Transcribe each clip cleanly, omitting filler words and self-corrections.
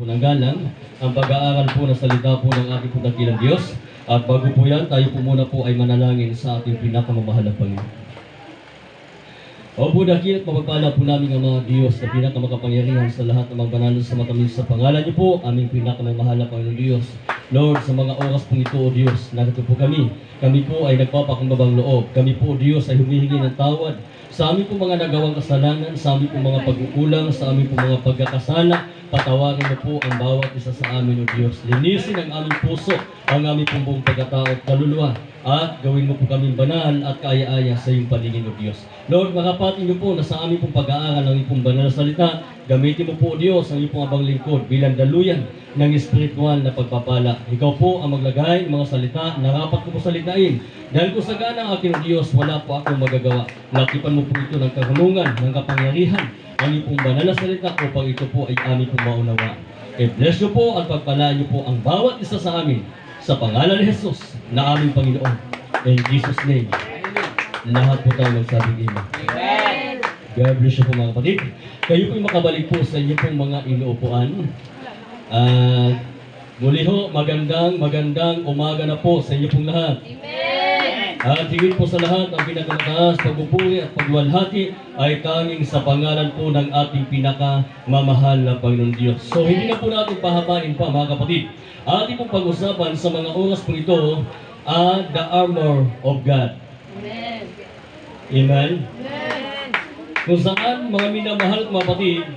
po ng galang ang pag-aaral po ng salita po ng ating po dakilang Diyos. At bago po yan, tayo po muna po ay manalangin sa ating pinakamamahal na Panginoon. O po dakil at mapagpala po namin ang mga Diyos na pinakamakapangyarihan sa lahat ng mga banal sa matamis sa pangalan niyo po, aming pinakamamahal na Panginoon Diyos. Lord, sa mga oras pong ito, O Diyos, narito po kami. Kami po ay nagpapakumbabang loob. Kami po, O Diyos, ay humihingi ng tawad sa aming po mga nagawang kasalanan, sa aming po mga pag-ukulang, sa aming po mga pagkakasala. Patawarin mo po ang bawat isa sa amin, O Diyos. Linisin ang aming puso, ang aming pong buong pagkatao at kaluluwa. At gawin mo po kaming banal at kaaya-aya sa iyong paningin, O Diyos. Lord, makapatin niyo po na sa aming pong pag-aaral ng iyong pong banal na salita, gamitin mo po, O Diyos, ang iyong pong abang lingkod bilang daluyan ng espiritual na pagpapala. Ikaw po ang maglagay ng mga salita na rapat ko po salitain. Dahil kung sagana ang aking Diyos, wala po akong magagawa. Lakipan mo po ito ng kahulungan, ng kapangyarihan, ang iyong pong banal na salita upang ito po ay aming pong maunawaan. I-bless niyo po at pagpalaan niyo po ang bawat isa sa amin sa pangalan ni Jesus na aming Panginoon. In Jesus' name. Lahat po tayo magsabing Amen. God bless you po mga kapatid. Kayo po'y makabalik po sa inyo pong mga inuupuan. Muli ho, magandang umaga na po sa inyo pong lahat. Amen. At higit po sa lahat, ang pinakamataas, pagpupuri at pagwalhati ay tanging sa pangalan po ng ating pinakamamahal na Panginoon Diyos. So hindi na po natin pahabain pa mga kapatid. Ating pong pag-usapan sa mga oras po ito, the armor of God. Amen. Amen? Amen. Kung saan mga minamahal mga kapatid,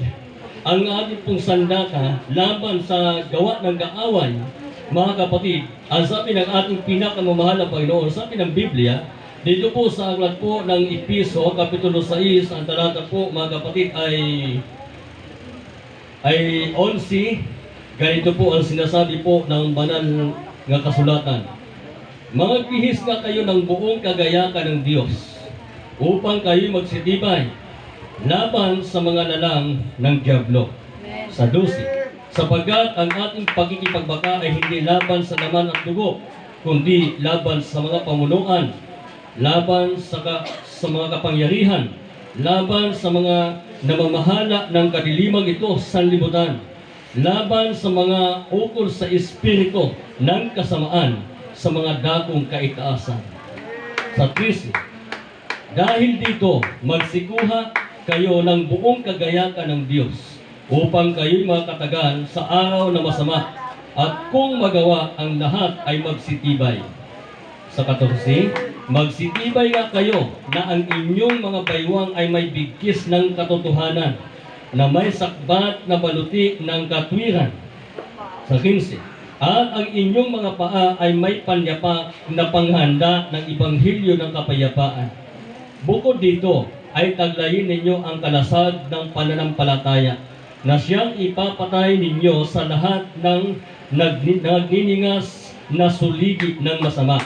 ang ating pong sandata laban sa gawa ng kaaway, mga kapatid, ang sabi ng ating pinakamamahal na Panginoon, sabi ng Biblia, dito po sa aklat po ng Episo, Kapitulo 6, ang talata po, mga kapatid, ay 11, ganito po ang sinasabi po ng banal nga kasulatan. Magbihis nga kayo ng buong kagayakan ng Diyos upang kayo magsitibay laban sa mga lalang ng diablo. Sa 12, sapagkat ang ating pagkikipagbaka ay hindi laban sa laman at dugo, kundi laban sa mga pamunuan, laban sa mga kapangyarihan, laban sa mga namamahala ng kadilimang ito sa libutan, laban sa mga ukol sa espiritu ng kasamaan sa mga dakong kaitaasan. Sa 13, dahil dito magsikuha kayo ng buong kagayakan ng Diyos upang kayo'y makatagan sa araw na masama at kung magawa ang lahat ay magsitibay. Sa 14, magsitibay nga kayo na ang inyong mga baywang ay may bigkis ng katotohanan na may sakbat na baluti ng katwiran. Sa 15, at ang inyong mga paa ay may panyapak na panghanda ng ibanghilyo ng kapayapaan. Bukod dito ay taglayin ninyo ang kalasag ng pananampalataya na siyang ipapatay ninyo sa lahat ng nagniningas na suligi ng masama.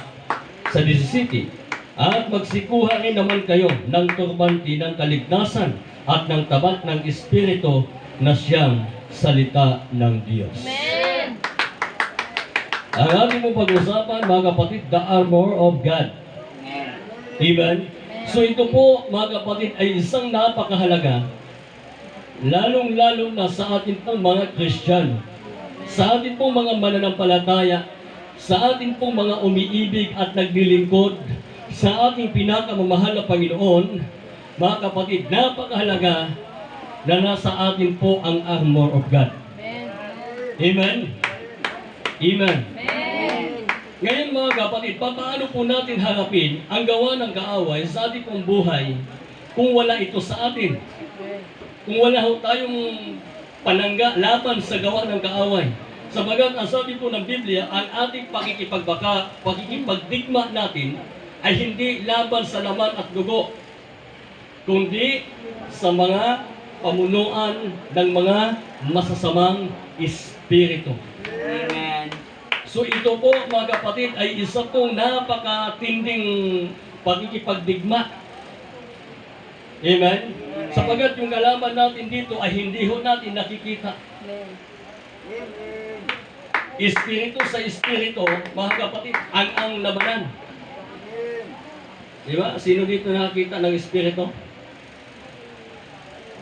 Sa 17, at magsikuha rin naman kayo ng turbante ng kaligtasan at ng tabak ng Espiritu na siyang salita ng Diyos. Amen. Ang ating mong pag-usapan, mga kapatid, the armor of God. Amen? So ito po, mga kapatid, ay isang napakahalaga, lalong-lalo na sa ating pong mga Christian, sa ating pong mga mananampalataya, sa ating pong mga umiibig at naglilingkod, sa ating pinakamamahal na Panginoon, mga kapatid, napakahalaga na nasa atin po ang armor of God. Amen? Amen. Ngayon mga kapatid, paano po natin harapin ang gawa ng kaaway sa ating pong buhay kung wala ito sa atin? Kung wala ho tayong panangga laban sa gawa ng kaaway. Sabagat ang sabi po ng Biblia, ang ating pakikipagdigma natin ay hindi laban sa laman at dugo, kundi sa mga pamunuan ng mga masasamang espiritu. Amen. So ito po mga kapatid ay isa pong napakatinding pakikipagdigma. Amen? Sapagat yung kalaban natin dito ay hindi ho natin nakikita. Espiritu sa espiritu, mga kapatid, ang labanan. Diba? Sino dito nakakita ng espiritu?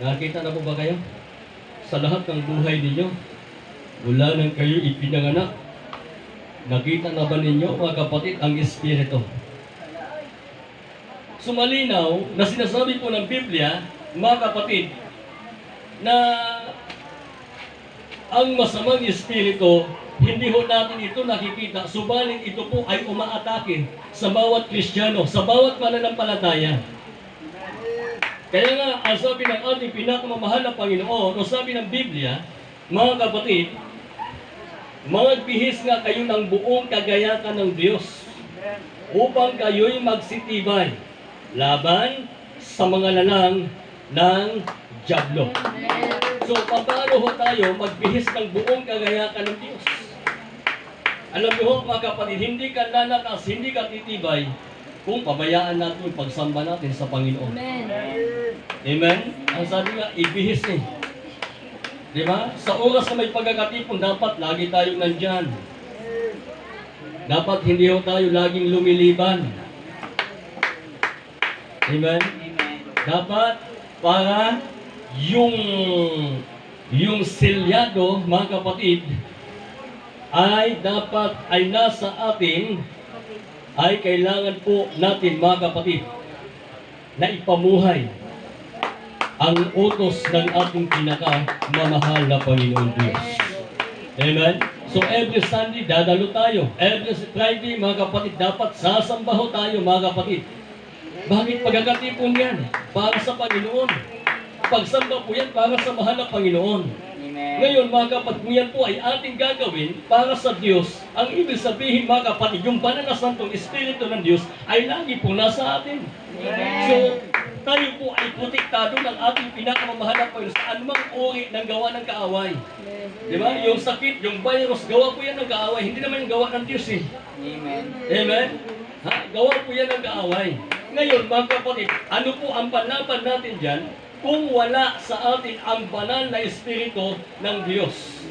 Nakakita na po ba kayo? Sa lahat ng buhay ninyo? Mula nang kayo ipinanganak, nakita na ba ninyo mga kapatid ang Espiritu? Sumalinaw na sinasabi po ng Biblia, mga kapatid, na ang masamang Espiritu, hindi ho natin ito nakikita, subalit ito po ay umaatake sa bawat Kristiyano, sa bawat mananampalataya. Kaya nga, ang sabi ng ating pinakamamahal na Panginoon, o sabi ng Biblia, mga kapatid, magbihis nga kayo ng buong kagayakan ng Diyos upang kayo'y magsitibay laban sa mga lalang ng dyablo. So, paano ho tayo magbihis ng buong kagayakan ng Diyos? Alam niyo ho, mga kapatid, hindi ka lalakas, hindi ka titibay kung pabayaan natin yung pagsamba natin sa Panginoon. Amen. Amen? Ang sabi nga, ibihis eh. Di ba? Sa oras na may pagkakatipon, dapat lagi tayong nandyan. Dapat hindi ho tayo laging lumiliban. Amen? Dapat para yung selyado, mga kapatid, ay dapat ay nasa atin, ay kailangan po natin, mga kapatid, na ipamuhay ang utos ng ating pinakamamahal na Panginoon Diyos. Amen? So every Sunday, dadalo tayo. Every Friday, mga kapatid, dapat sasambaho tayo, mga kapatid. Bakit pagkakatipon yan? Para sa Panginoon. Pagsamba po yan para sa mahal na Panginoon. Ngayon, mga kapatid, kung yan po ay ating gagawin para sa Diyos, ang ibig sabihin, mga kapatid, yung banal na santong Espiritu ng Diyos ay lagi po nasa atin. So, tayo po ay protektado ng ating pinakamamahal na Panginoon sa anumang uri ng gawa ng kaaway. Di ba? Yung sakit, yung virus, gawa po yan ng kaaway. Hindi naman yung gawa ng Diyos eh. Amen. Amen? Ha? Gawa po yan ng kaaway. Ngayon, mga kapatid, ano po ang panlaban natin dyan kung wala sa atin ang banal na Espiritu ng Diyos?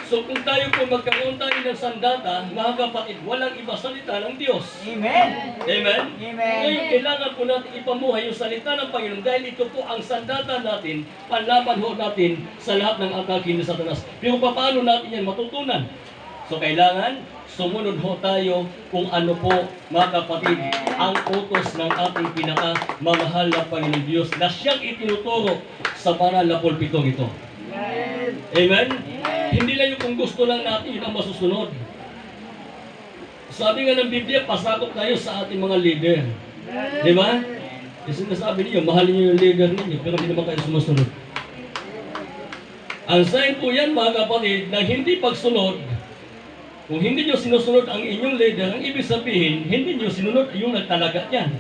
So kung tayo po magkaroon tayo ng sandata, mga kapatid, walang iba salita ng Diyos. Amen. Amen? Amen. Ngayon, kailangan po natin ipamuhay yung salita ng Panginoon dahil ito po ang sandata natin, panlaban ho natin sa lahat ng atake ni Satanas. Pero paano natin yan matutunan? So kailangan sumunod ho tayo kung ano po, mga kapatid, ang utos ng ating pinakamamahal na Panginoon Diyos na siyang itinuturo sa banal na pulpitong ito. Amen? Hindi lang yung kung gusto lang natin, yun ang masusunod. Sabi nga ng Biblia, pasakop tayo sa ating mga leader. Di ba? Kasi nasabi niyo, mahalin niyo yung leader ninyo, pero hindi naman kayo sumusunod. Ang sign po yan, mga kapatid, na hindi pagsunod, kung hindi nyo sinusunod ang inyong leader, ang ibig sabihin, hindi nyo sinunod yung nagtalaga dyan.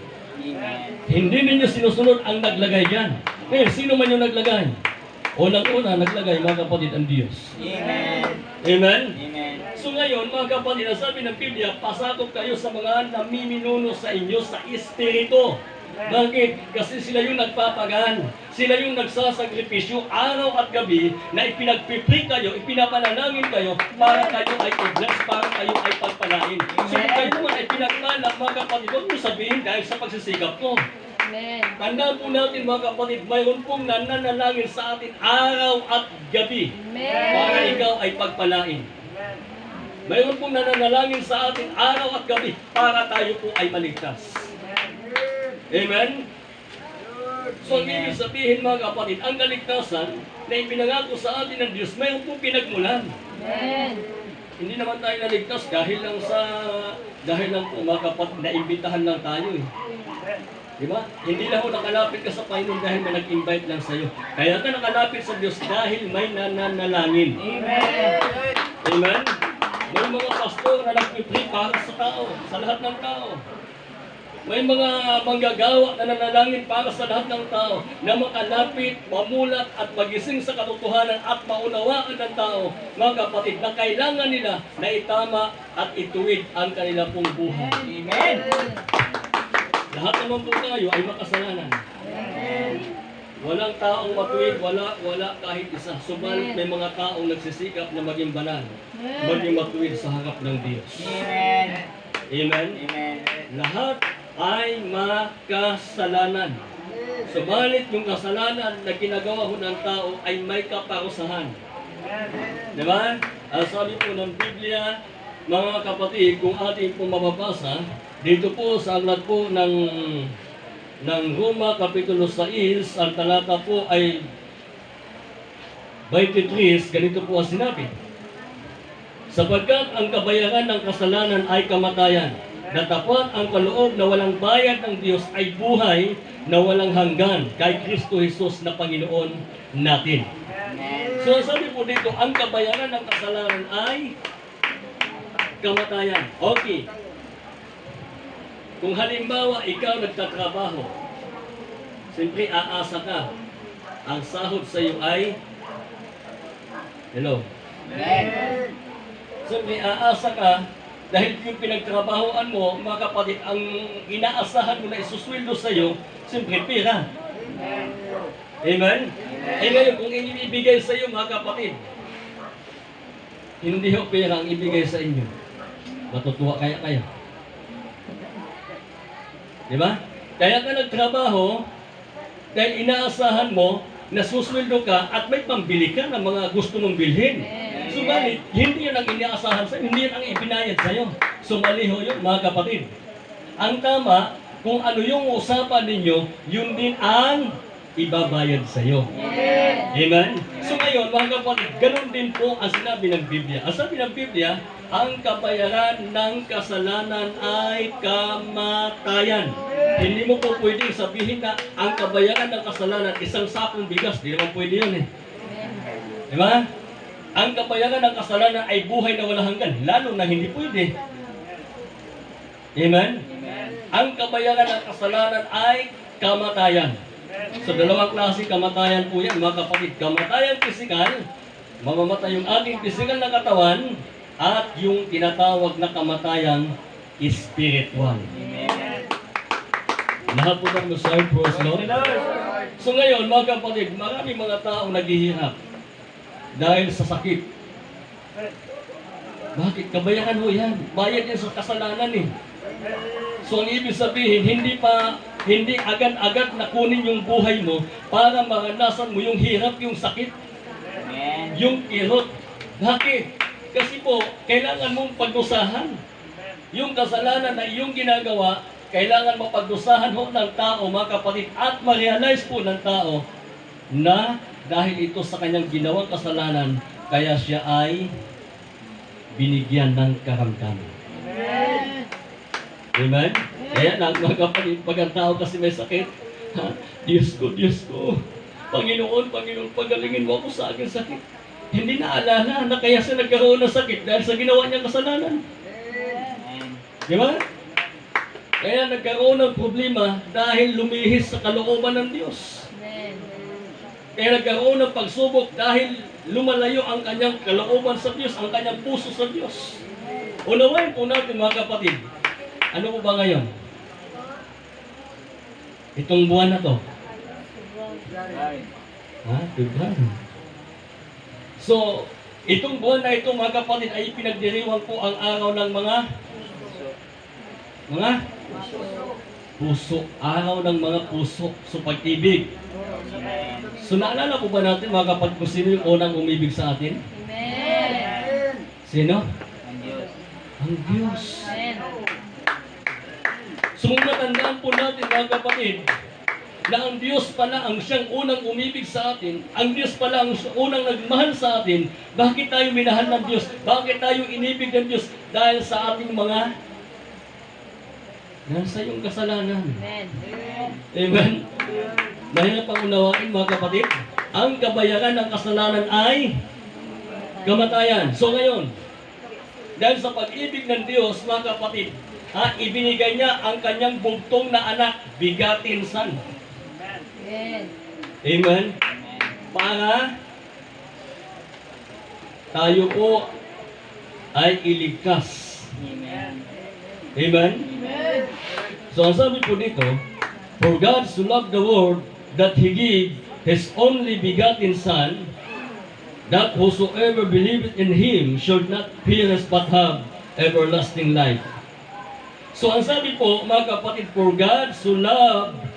Hindi ninyo sinusunod ang naglagay dyan. Ngayon, sino man yung naglagay? Unang-una, naglagay, mga kapatid, ang Diyos. Amen. Amen? Amen. So ngayon, mga kapatid, ang sabi ng Biblia, pasakop kayo sa mga namiminuno sa inyo sa Espiritu. Bakit? Kasi sila yung nagpapagaan. Sila yung nagsasakripisyo araw at gabi na ipinagpipray kayo, ipinapanalangin kayo para kayo ay i-bless, para kayo ay pagpalain. So kung kayo naman ay pinagpala, mga kapatid, huwag mo sabihin dahil sa pagsisikap ko. Amen. Tandaan po natin, mga kapatid, mayroon pong nananalangin sa atin araw at gabi para ikaw ay pagpalain. Mayroon pong nananalangin sa atin araw at gabi para tayo po ay maligtas. Amen? So, ibig sabihin, mga kapatid, ang kaligtasan na ipinangako sa atin ng Diyos, mayroon po pinagmulan. Amen. Hindi naman tayo naligtas dahil lang po, mga kapatid, naimbitahan lang tayo eh. Di ba? Hindi lang ho nakalapit ka sa Panginoon dahil may nag-invite lang sa'yo. Kaya ka nakalapit sa Diyos dahil may nananalangin. Amen. Amen? May mga pastor na nagpipray para sa tao, sa lahat ng tao. May mga manggagawa na nanalangin para sa lahat ng tao na makalapit, mamulat at magising sa katotohanan at maunawaan ng tao, mga kapatid, na kailangan nila na itama at ituwid ang kanila pong buhay. Amen. Lahat naman po tayo ay makasalanan. Walang taong matuwid, wala kahit isa. Subalit may mga taong nagsisikap na maging banal, maging matuwid sa harap ng Diyos. Amen. Amen? Amen. Lahat ay makasalanan. Subalit yung kasalanan na ginagawa ho ng tao ay may kaparusahan. Di ba? Ang sabi po ng Biblia, mga kapatid, kung ating po mababasa, dito po sa aklat po ng Roma Kapitulo 6, ang talata po ay 23, ganito po ang sinabi. Sapagkat ang kabayaran ng kasalanan ay kamatayan, natapat ang kaloob na walang bayad ng Diyos ay buhay na walang hanggan kay Kristo Jesus na Panginoon natin. So sabi po dito, ang kabayaran ng kasalanan ay kamatayan. Okay. Kung halimbawa ikaw nagtatrabaho, siyempre aasa ka, ang sahod sa iyo ay hello. Siyempre aasa ka dahil yung pinagtrabahoan mo, mga kapatid, ang inaasahan mo na isusweldo sa iyo, siyempre pera. Amen? Eh ngayon, kung inibigay sa iyo, mga kapatid, hindi ho pera ang ibigay sa inyo. Matutuwa kaya kayo. Di ba? Kaya ka nagtrabaho dahil inaasahan mo na susweldo ka at may pambili ka ng mga gusto mong bilhin. Subalit, hindi yun ang inaasahan sa'yo, hindi yun ang ibinayad sa'yo. Sumaliho yun, mga kapatid. Ang tama, kung ano yung usapan ninyo, yun din ang ibabayad sa'yo. Amen? So ngayon, mga kapatid, ganun din po ang sinabi ng Biblia. Ang sabi ng Biblia, ang kabayaran ng kasalanan ay kamatayan. Hindi mo po pwedeng sabihin na ang kabayaran ng kasalanan isang sakong bigas. Di naman pwede yun eh. Diba? Ang kabayaran ng kasalanan ay buhay na walang hanggan. Lalo na hindi pwede. Amen? Ang kabayaran ng kasalanan ay kamatayan. So dalawang klase kamatayan po yan, mga kapatid. Kamatayan pisikal, mamamatay yung ating pisikal na katawan, at yung tinatawag na kamatayang spiritual. Lahat po tayo sa first Lord. So ngayon, mga kapatid, maraming mga taong naghihirap dahil sa sakit. Bakit? Kabayaran mo yan. Bayad yan sa kasalanan eh. So ang ibig sabihin, hindi agad-agad na kunin yung buhay mo para maranasan mo yung hirap, yung sakit, yung kirot. Bakit? Kasi po, kailangan mong pagdusahan. Yung kasalanan na iyong ginagawa, kailangan mapagdusahan ho ng tao, mga kapatid, at ma-realize po ng tao na dahil ito sa kanyang ginawang kasalanan, kaya siya ay binigyan ng karamdaman. Amen? Kaya lang, mga kapatid, pag ang tao kasi may sakit, Diyos ko, Panginoon, pagalingin mo ako sa aking sakit. Hindi naalala na kaya siya nagkaroon ng sakit dahil sa ginawa niyang kasalanan. Di ba? Kaya nagkaroon ng problema dahil lumihis sa kalooban ng Diyos. Kaya nagkaroon ng pagsubok dahil lumalayo ang kanyang kalooban sa Diyos, ang kanyang puso sa Diyos. Unawain po natin, mga kapatid. Ano po ba ngayon? Itong buwan na to. February. So, itong buwan na ito, mga kapatid, ay pinagdiriwang po ang araw ng mga puso. Araw ng mga puso. So, pag-ibig. So, naalala po ba natin, mga kapatid, kung sino yung unang umibig sa atin? Amen. Sino? Ang Diyos. Ang Diyos. Amen. So, matandaan po natin, mga kapatid, na ang Diyos pala ang siyang unang umibig sa atin, ang Diyos pala ang unang nagmahal sa atin. Bakit tayo minahal ng Diyos? Bakit tayo inibig ng Diyos? Dahil sa ating mga nasa iyong kasalanan. Amen. Amen? Mahirap ang unawain, mga kapatid. Ang kabayaran ng kasalanan ay kamatayan. So ngayon, dahil sa pag-ibig ng Diyos, mga kapatid, ibinigay niya ang kanyang bugtong na anak, bigatin son. Amen. Amen? Para tayo po ay iligtas. Amen. Amen? Amen. So ang sabi po dito, for God so loved the world that He gave His only begotten Son, that whosoever believeth in Him should not perish but have everlasting life. So ang sabi po, mga kapatid, for God so loved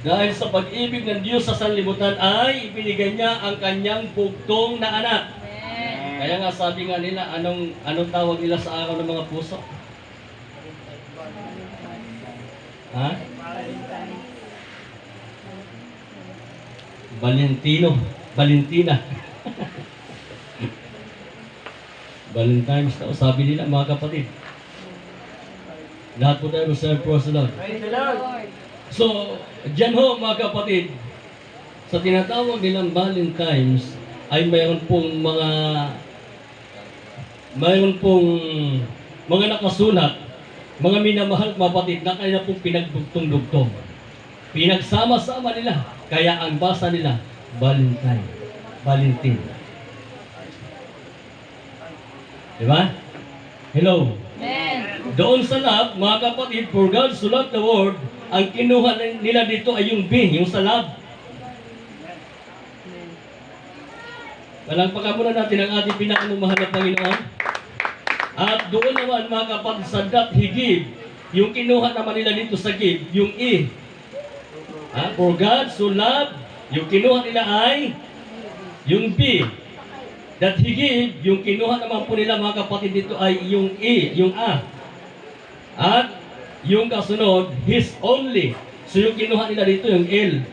Dahil sa pag-ibig ng Diyos sa sanlibutan ay ibinigay niya ang kanyang bugtong na anak. Kaya nga sabi nga nila, anong tawag nila sa araw ng mga puso? Ha? Valentina. Valentine's daw, sabi nila mga kapatid. Lahat po tayo sa praise the Lord. Praise the Lord. So, dyan ho mga kapatid, sa tinatawag nilang Valentine's ay mayroon pong mga nakasulat, mga minamahal at mapatid na kanila pong pinagdugtong-dugtong. Pinagsama-sama nila, kaya ang basa nila, Valentine. Diba? Hello? Amen. Doon sa love, mga kapatid, for God so loved the world, ang kinuha nila dito ay yung B, yung sa love. Palagpakan muna natin ang ating pinakamamahal na Panginoon. At doon naman, mga kapatid, sa that He give, yung kinuha naman nila dito sa give, yung E. For God so loved, yung kinuha nila ay yung B. That He give, yung kinuha naman po nila mga kapatid dito ay yung E, yung A. At yung kasunod, His only. So yung kinuha nila dito yung L.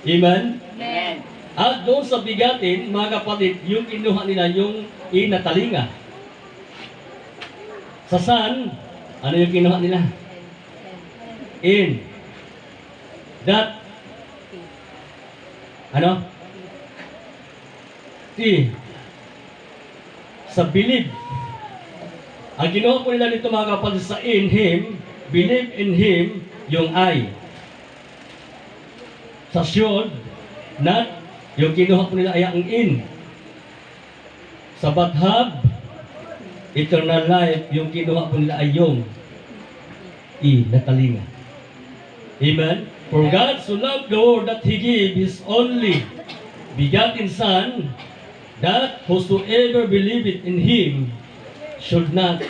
Amen? Amen. At doon sa bigatin, mga kapatid, yung kinuha nila yung E na talinga. Sa sun, ano yung kinuha nila? In. That. Ano? T. Sa believe. Ang ginawa po nila dito mga kapatid sa in Him, believe in Him, yung I. Sa sure, not, yung kinuha po nila ay ang in. Sa but have, eternal life, yung kinuha po nila ay yung E, na talinga. Amen? For God so loved the world that He gave His only begotten Son, that whosoever believeth in Him should not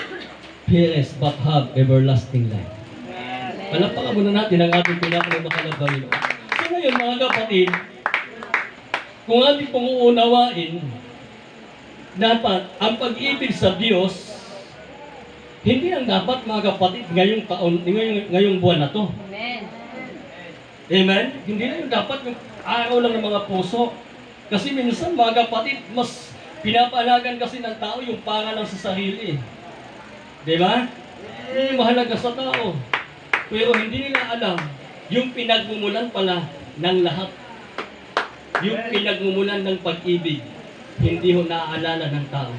perish but have everlasting life. Palapakan muna natin ang ating pinakamamahal na Panginoon. So ngayon mga kapatid, kung ating pong uunawain, dapat ang pag-ibig sa Diyos, hindi lang dapat mga kapatid ngayong taon, ngayong buwan na to. Amen. Amen? Hindi lang yung dapat yung araw lang ng mga puso. Kasi minsan mga kapatid, mas pinapalagan kasi ng tao yung para lang sa sarili. Di ba? Yung mahalaga sa tao. Pero hindi nila alam yung pinagmumulan pala ng lahat. Yung pinagmumulan ng pag-ibig, hindi ho naaalala ng tao.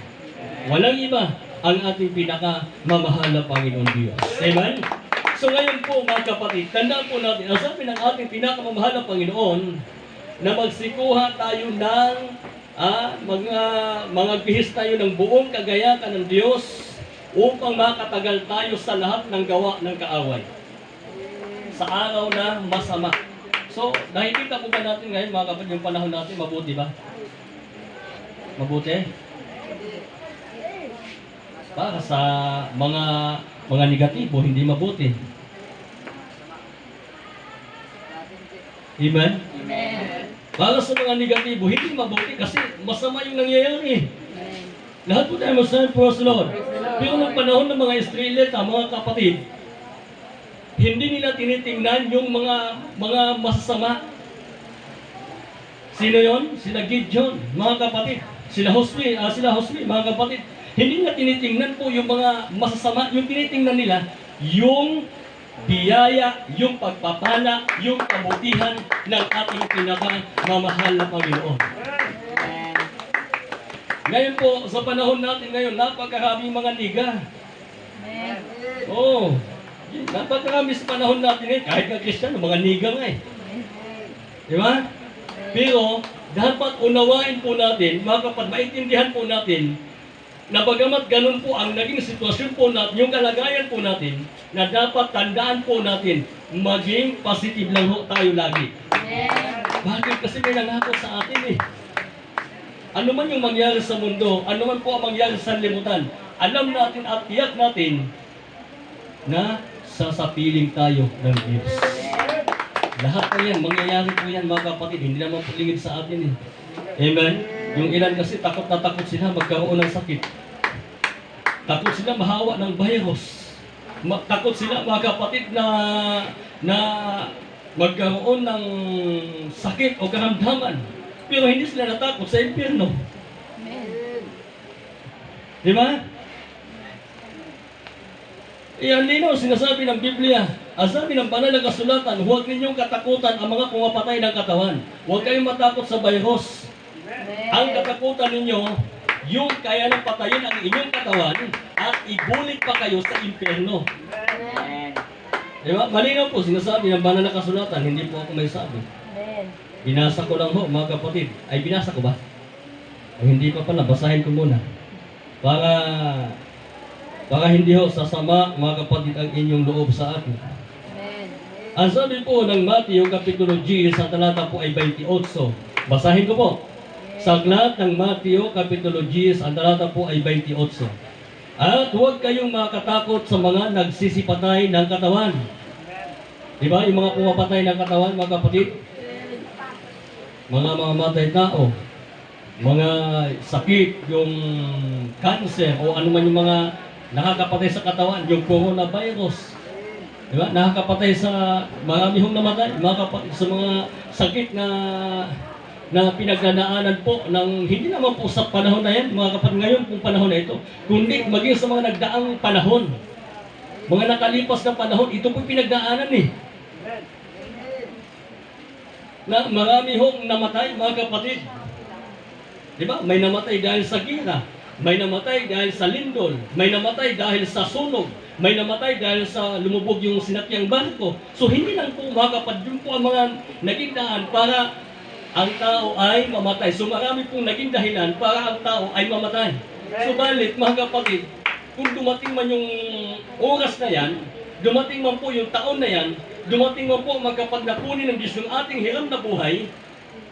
Walang iba ang ating pinakamamahal na Panginoon Diyos. Amen? So ngayon po mga kapatid, tandaan po natin, ang sabi ng ating pinakamamahal na Panginoon, na magsikuha tayo ng mga bihis tayo ng buong kagayakan ng Diyos upang makatagal tayo sa lahat ng gawa ng kaaway. Sa araw na masama. So, nakikita po ba natin ngayon mga kapatid yung panahon natin, mabuti ba? Mabuti? Para sa mga negatibo, hindi mabuti. Amen? Amen. Para sa mga negatibo, hindi mabuti kasi masama yung nangyayari. Amen. Lahat po tayo masasabi, praise the Lord. Pero nung panahon ng mga Israelita, mga kapatid, hindi nila tinitingnan yung mga masasama. Sino yon? Sila Gideon, mga kapatid. Sila Josue, mga kapatid. Hindi nila tinitingnan po yung mga masasama. Yung tinitingnan nila, yung biyaya, yung pagpapala, yung kabutihan ng ating pinakamamahal na Panginoon. Amen. Ngayon po, sa panahon natin ngayon, napakaraming mga niga. Amen. Oo. Napakarami sa panahon natin ngayon, kahit nga Kristiyano, mga niga nga eh. Di ba? Pero, dapat unawain po natin, mga kapatid, maintindihan po natin, na bagamat ganun po ang naging sitwasyon po natin, yung kalagayan po natin, na dapat tandaan po natin, maging positive lang ho tayo lagi. Amen. Bakit? Kasi may nangako sa atin eh. Ano man yung mangyari sa mundo, ano man po ang mangyari sa limutan, alam natin at tiyak natin na sasapiling tayo ng Diyos. Lahat po yan, mangyayari po yan mga kapatid, hindi naman po lingid sa atin eh. Amen? Yung ilan kasi takot na takot sila magkaroon ng sakit. Takot sila mahawa ng virus. Takot sila mga kapatid na magkaroon ng sakit o karamdaman. Pero hindi sila natakot sa impyerno. Amen. Di ba? Iyan lino, sinasabi ng Biblia. Ang sabi ng banal na kasulatan, huwag ninyong katakutan ang mga pumapatay ng katawan. Huwag kayong matakot sa virus. Amen. Ang katakutan ninyo, yung kaya nang patayin ang inyong katawan at ibulit pa kayo sa impyerno. Amen. Di ba? Malinaw po, sinasabi ng banal na kasulatan, hindi po ako may sabi. Amen. Binasa ko lang ho, mga kapatid. Ay, binasa ko ba? Ay, hindi pa pala, basahin ko muna. Para hindi ho sasama, mga kapatid, ang inyong loob sa akin. Amen. Ang sabi po ng Matthew, Kapitulo 10, sa talata po ay 28. Basahin ko po. Sa aklat ng Matthew, Kapitulo 10, ang talata po ay 28. At huwag kayong makatakot sa mga nagsisipatay ng katawan. Di ba? Yung mga pumapatay ng katawan, mga kapatid. Mga mamamatay tao. Mga sakit, yung cancer, o ano man yung mga nakakapatay sa katawan, yung coronavirus. Di ba? Nakakapatay sa marami hong namatay, mga kapatid, sa mga sakit na pinagdadaanan po ng hindi naman po sa panahon na yan, mga kapatid, ngayon pong panahon na ito, kundi maging sa mga nagdaang panahon, mga nakalipas na panahon, ito po pinagdaanan eh. Na marami hong namatay, mga kapatid. Di ba? May namatay dahil sa gira, may namatay dahil sa lindol, may namatay dahil sa sunog, may namatay dahil sa lumubog yung sinakyang barko. So hindi lang po mga kapatid, yun po ang mga naging daan para ang tao ay mamatay. So marami pong naging dahilan para ang tao ay mamatay. Subalit mga kapatid, kung dumating man yung oras na yan, dumating man po yung taon na yan, dumating man po mga kapatid na kunin ng Diyos yung ating hiram na buhay,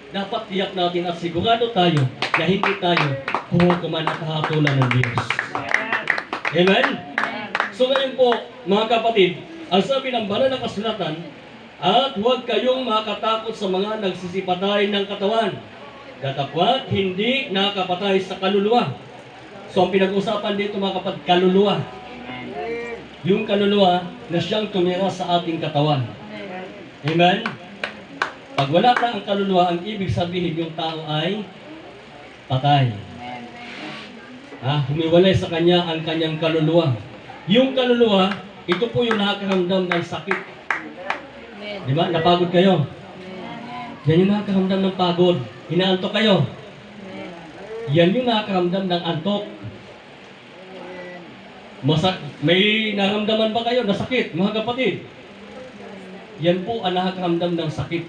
dapat tiyak natin at sigurado tayo na hindi tayo huhukuman at hahatulan ng Diyos. Amen? So ngayon po, mga kapatid, ang sabi ng banal na kasulatan, at huwag kayong makatakot sa mga nagsisipatay ng katawan, datapwat hindi nakakapatay sa kaluluwa. So ang pinag-usapan dito mga kapatid, kaluluwa. Yung kaluluwa na siyang tumira sa ating katawan. Amen? Pag wala na ang kaluluwa, ang ibig sabihin yung tao ay patay. Humiwalay sa kanya ang kanyang kaluluwa. Yung kaluluwa, ito po yung nakakaramdam ng sakit. Amen. Di ba? Napagod kayo. Amen. Yan yung nakakaramdam ng pagod. Inaantok kayo. Amen. Yan yung nakakaramdam ng antok. May naramdaman ba kayo na sakit, mga kapatid? Yan po ang nakakaramdam ng sakit.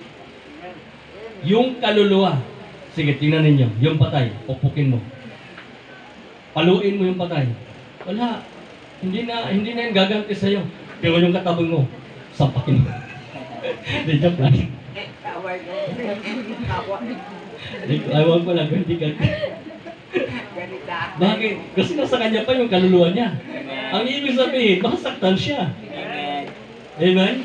Yung kaluluwa. Sige, tingnan ninyo. Yung patay, pupukin mo. Paluin mo yung patay. Wala. Hindi na yung gaganti sa'yo. Pero yung katabang mo, sampakin mo. Hindi, joke lang. Ewan ko lang, hindi ganti. Bakit? Kasi nasa kanya pa yung kaluluwa niya. Ang ibig sabihin, masaktan siya. Amen?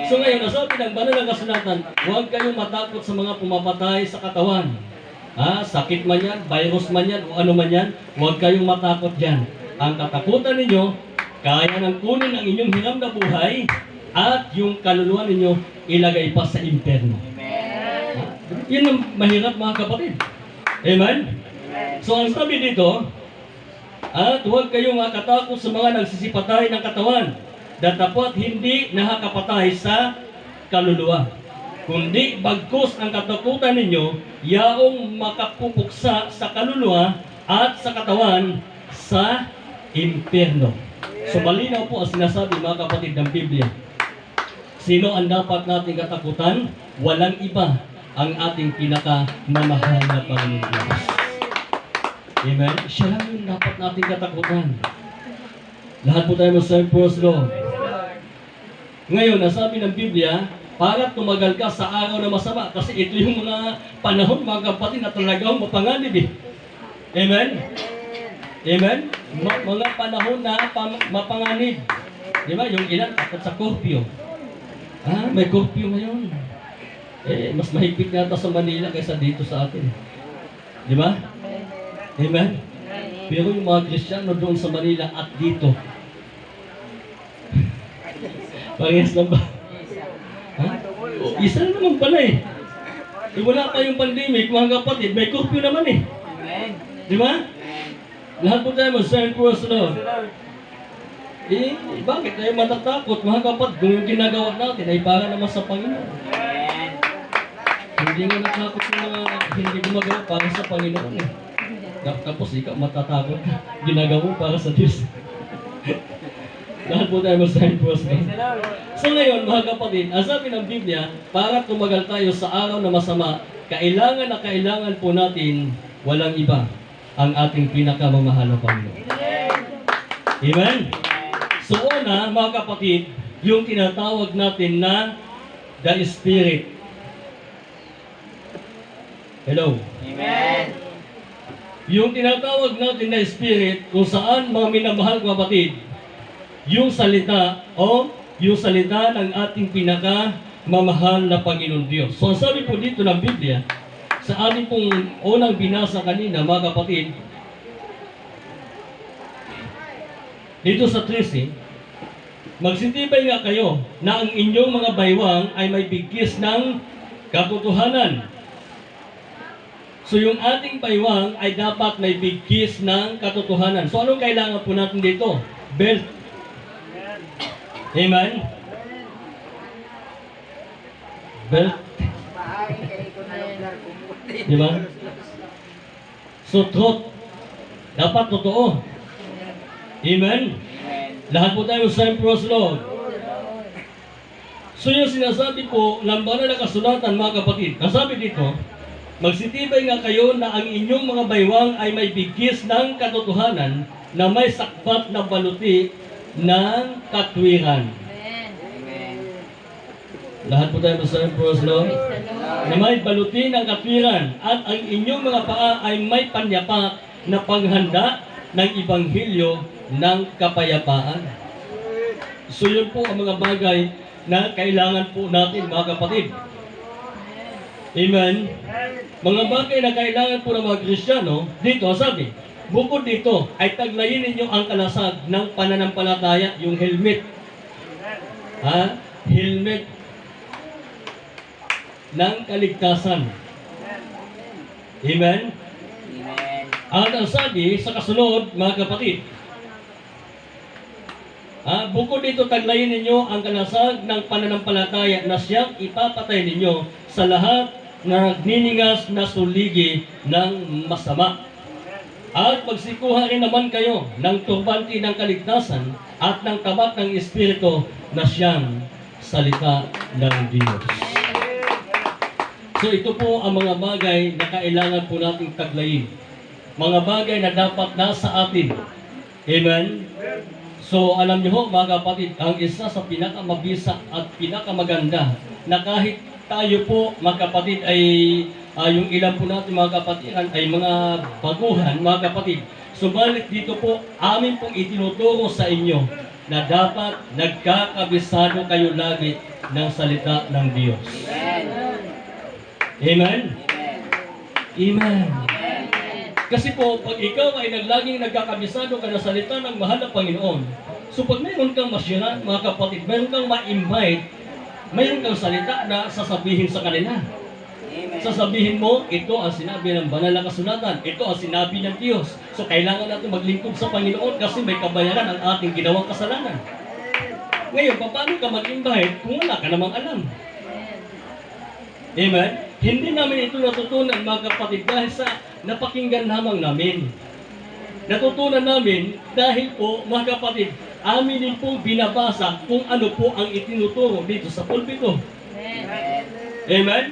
So ngayon, nasabi ng banal na kasulatan, huwag kayong matakot sa mga pumapatay sa katawan. Sakit man yan, virus man yan, o ano man yan, huwag kayong matakot dyan. Ang katakutan ninyo, kaya nang kunin ang inyong hiram na buhay at yung kaluluwa ninyo ilagay pa sa impyerno. Yun ang mahirap mga kapatid. Amen? So ang sabi dito, at huwag kayong makatakot sa mga nagsisipatay ng katawan, datapwat hindi nakakapatay sa kaluluwa. Kundi bagkus ang katakutan ninyo, yaong makapupuksa sa kaluluwa at sa katawan sa impyerno. So malinaw po ang sinasabi mga kapatid ng Biblia. Sino ang dapat nating katakutan? Walang iba ang ating pinakamamahal na Panginoon Diyos. Amen? Siya lang yung dapat nating katakutan. Lahat po tayo mag-serve first Lord. Ngayon, nasabi ng Biblia, para tumagal ka sa araw na masama. Kasi ito yung mga panahon, mga kapatid, na talagang mapanganib eh. Amen? Amen? Mga panahon na mapanganib. Di ba? Yung ilan takot sa curfew. May curfew ngayon. Mas mahigpit yata sa Manila kaysa dito sa atin. Di ba? Amen? Pero yung mga Kristiyano doon sa Manila at dito, parehas lang ba? Isa na naman pala eh. Wala pa yung pandemic, mga kapatid, may curfew naman eh. Di ba? Lahat po tayo mag-sign for us, Lord. Bakit tayo matatakot, mga kapatid, kung yung ginagawa natin ay para naman sa Panginoon? Hindi nga natakot yung mga hindi gumagawa para sa Panginoon eh. Tapos ikaw matatakot ka, ginagawa mo para sa Diyos. Lahat po tayo mag-sign for us, Lord. So ngayon, mga kapatid, ang sabi ng Biblia, para tumagal tayo sa araw na masama, kailangan po natin walang iba ang ating pinakamamahal na Panginoon. Amen? So una, mga kapatid, yung tinatawag natin na the Spirit. Hello? Amen. Yung tinatawag natin na Spirit, kung saan mga minamahal ko kapatid, yung salita yung salita ng ating pinakamamahal na Panginoon Diyos. So ang sabi po dito ng Biblia, sa ating pong unang binasa kanina, mga kapatid, dito sa 13, magsitibay nga kayo na ang inyong mga baywang ay may bigkis ng katotohanan. So yung ating baywang ay dapat may bigkis ng katotohanan. So anong kailangan po natin dito? Belt. Amen? Belt. Di ba? So truth. Dapat totoo. Amen? Lahat po tayo sa cross, Lord. So yung sinasabi po ng banal na kasulatan, mga kapatid, nasabi dito, magsitibay nga kayo na ang inyong mga baywang ay may bigkis ng katotohanan na may sakpat na baluti ng katwiran. Lahat po tayo sa cross, Lord. Na may baluti ng katwiran at ang inyong mga paa ay may panyapak na panghanda ng Ibanghilyo ng kapayapaan. So yun po ang mga bagay na kailangan po natin, mga kapatid. Amen? Mga bagay na kailangan po ng mga Kristiyano, dito sabi, bukod dito ay taglayin ninyo ang kalasag ng pananampalataya, yung helmet. Helmet ng kaligtasan. Amen? At ang sabi sa kasunod, mga kapatid, bukod dito taglayin ninyo ang kalasag ng pananampalataya na siyang ipapatay ninyo sa lahat na nagniningas na suligi ng masama. At magsikuha rin naman kayo ng turbante ng kaligtasan at ng tabat ng Espiritu na siyang salita ng Diyos. So ito po ang mga bagay na kailangan po nating taglayin. Mga bagay na dapat nasa atin. Amen? So alam niyo ho, mga kapatid, ang isa sa pinakamabisa at pinakamaganda na kahit tayo po, mga kapatid, ay yung ilan po natin, mga kapatiran, ay mga baguhan, mga kapatid. Subalit dito po, amin pong itinuturo sa inyo na dapat nagkakabisado kayo lagi ng salita ng Diyos. Amen? Amen. Kasi po, pag ikaw ay naglaging nagkakabisado ka ng salita ng mahal na Panginoon, so pag mayroon kang masyanan, mga kapatid, mayroon kang ma-invite, mayroon kang salita na sasabihin sa kanila. Sasabihin mo, ito ang sinabi ng banal na kasulatan, ito ang sinabi ng Diyos. So kailangan natin maglingkod sa Panginoon kasi may kabayaran ang ating ginawang kasalanan. Ngayon, paano ka mag-invite kung wala ka namang alam? Amen? Hindi namin ito natutunan, mga kapatid, dahil sa napakinggan lamang namin. Natutunan namin dahil po, mga kapatid, amin din pong binabasa kung ano po ang itinuturo dito sa pulpito. Amen?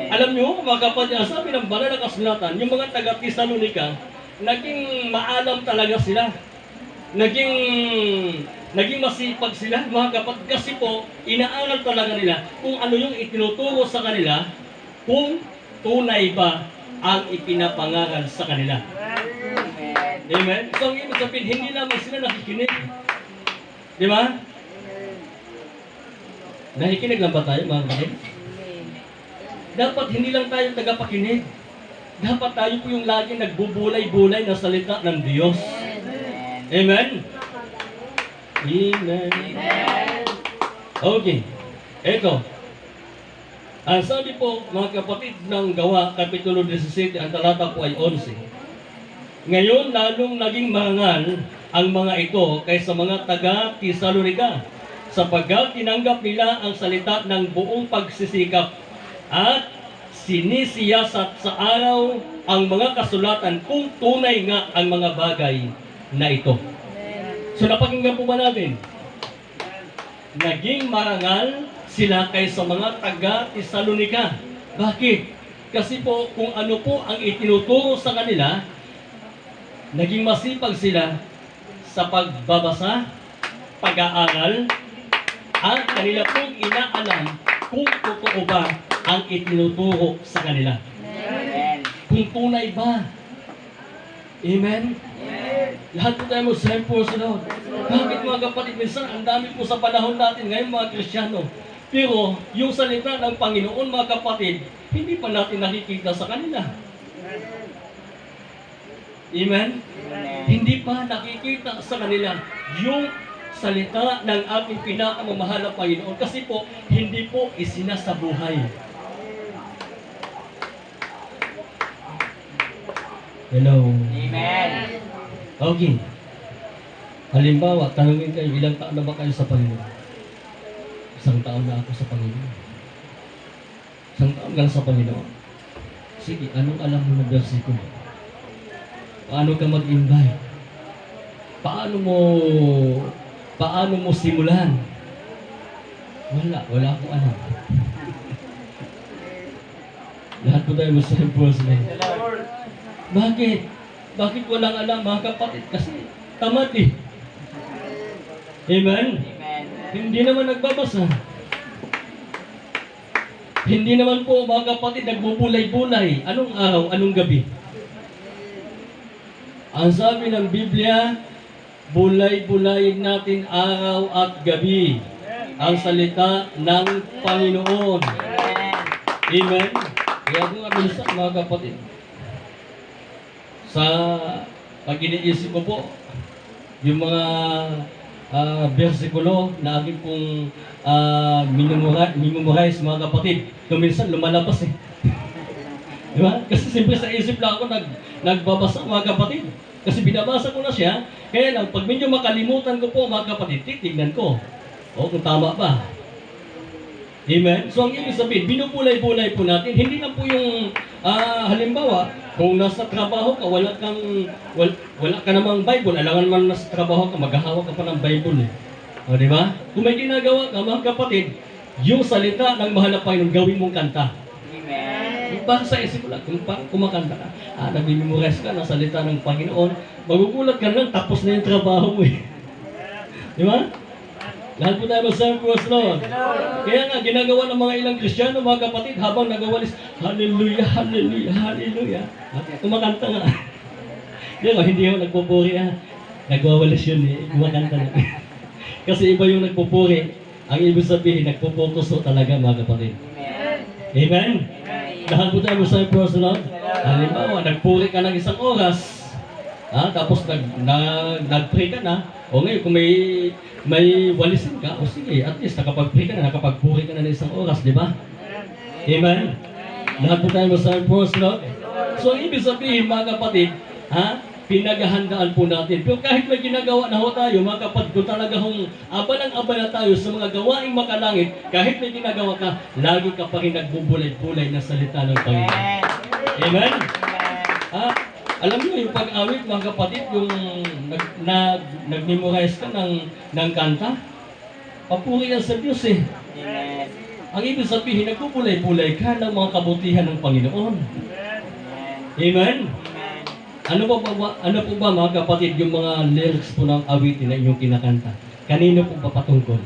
Alam niyo, mga kapatid, sabi ng banal na kasulatan, yung mga taga-Tesalonika, naging maalam talaga sila. Naging masipag sila, mga kapatid, kasi po, inaaral talaga nila kung ano yung itinuturo sa kanila, kung tunay ba ang ipinapangaral sa kanila. Amen? So, ang ibig sabihin, hindi lamang sila nakikinig. Di ba? Nakikinig lang ba tayo, mga kapatid? Amen. Dapat hindi lang tayo tagapakinig. Dapat tayo po yung lagi nagbubulay-bulay na salita ng Diyos. Amen. Amen? Amen. Amen. Okay. Ito. Ang sabi po, mga kapatid ng Gawa, Kapitulo 17, ang talata po ay 11. Ngayon, lalong naging marangal ang mga ito kaysa mga taga-Tesalonica, sapagkat tinanggap nila ang salita ng buong pagsisikap at sinisiyasat sa araw ang mga kasulatan kung tunay nga ang mga bagay na ito. Amen. So napakinggan po ba natin? Naging marangal sila kaysa mga taga-Tesalonica. Bakit? Kasi po kung ano po ang itinuturo sa kanila, naging masipag sila sa pagbabasa, pag-aaral, at kanila pong inaalam kung totoo ba ang itinuturo sa kanila. Amen. Kung tunay ba. Amen? Lahat po tayo Muslim po sa Lord. Bakit mga kapatid, minsan ang dami po sa panahon natin ngayon mga Kristiyano. Pero yung salita ng Panginoon mga kapatid, hindi pa natin nakikita sa kanila. Amen? Hindi pa nakikita sa kanila yung salita ng ating pinakamamahal na Panginoon. Kasi po, hindi po isinasabuhay. Hello. Amen. Okay. Halimbawa, tanungin kayo, ilang taon na ba kayo sa Panginoon? Isang taon na ako sa Panginoon. Isang taon ka na sa Panginoon. Sige, anong alam mo na versikulo? Paano ka mag-invite? Paano mo simulan? Wala akong alam. Lahat po tayo Muslim Muslim. Bakit? Bakit walang alam mga kapatid? Kasi tamad eh. Amen? Hindi naman nagbabasa. Hindi naman po mga kapatid nagbubulay-bulay. Anong araw, anong gabi? Ang sabi ng Biblia, bulay-bulayin natin araw at gabi ang salita ng Panginoon. Amen? Kaya kung minsan mga kapatid, sa pag iniisip ko po, yung mga versikulo na aking pong minumorize mga kapatid, kung minsan lumalabas eh. Di ba? Kasi siyempre sa isip lang ako nagbabasa mga kapatid. Kasi binabasa ko na siya, kaya lang pag medyo makalimutan ko po mga kapatid, titignan ko. O kung tama ba. Amen? So ang ibig sabihin, binubulay-bulay po natin, hindi na po yung halimbawa, kung nasa trabaho ka, wala ka namang Bible, alangan man nasa trabaho ka, maghahawak ka pa ng Bible eh. O, di ba? Kung may ginagawa ka, mga kapatid, yung salita ng mahal na Panginoon, gawin mong kanta. Amen. Baka sa isip ko lang, kung kumakanta ka, nag-memorize ka ng salita ng Panginoon, magugulat ka lang, tapos na yung trabaho mo eh. Di ba? Lahat po tayo masabi po sa Lord. Kaya nga, ginagawa ng mga ilang Kristiyano, mga kapatid, habang nagawalis, Hallelujah, Hallelujah, Hallelujah. Kumakanta nga. Di ba, hindi ako nagpupuri nagwawalis yun eh, kumakanta na. Kasi iba yung nagpupuri. Ang ibig sabihin, nagpupokus talaga mga kapatid. Amen? Lahat po tayo masabi po sa Lord. Halimbawa, nagpuri ka ng isang oras, tapos nag-pray ka na, o ngayon kung may walisin ka, o sige, at least nakapag-pray ka na, nakapag-puri ka na ng isang oras, di ba? Amen? Lahat po tayo masabi po sa Lord. So, ang ibig sabihin mga kapatid, pinaghahandaan po natin. Pero kahit may ginagawa na ho tayo, mga kapatid, kung talaga hong abanang-abala tayo sa mga gawaing makalangit, kahit may ginagawa ka, lagi ka pa rin nagbubulay-bulay na salita ng Panginoon. Amen? Alam niyo yung pag-awit mga kapatid, yung nag-memorize ka ng kanta, papuri yan sa Diyos eh. Ang ibig sabihin, nagbubulay-bulay ka ng mga kabutihan ng Panginoon. Amen? Ano po ba mga kapatid, yung mga lyrics po ng awitin na inyong kinakanta? Kanino po ba patungkol?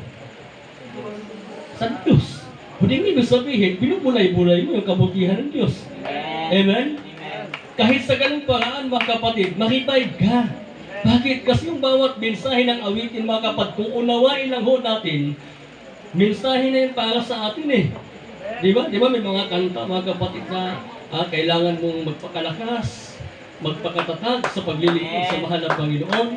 Sa Diyos. Hindi ibig sabihin, binubulay-bulay mo yung kabutihan ng Diyos. Amen? Kahit sa ganung paraan mga kapatid, makipay ka. Bakit? Kasi yung bawat mensahe ng awitin, mga kapatid, kung unawain lang ho natin, mensahe na yun para sa atin eh. Di ba? Di ba may mga kanta, mga kapatid, na kailangan mong magpakalakas, magpakatatag sa paglilingkod sa mahal na Panginoon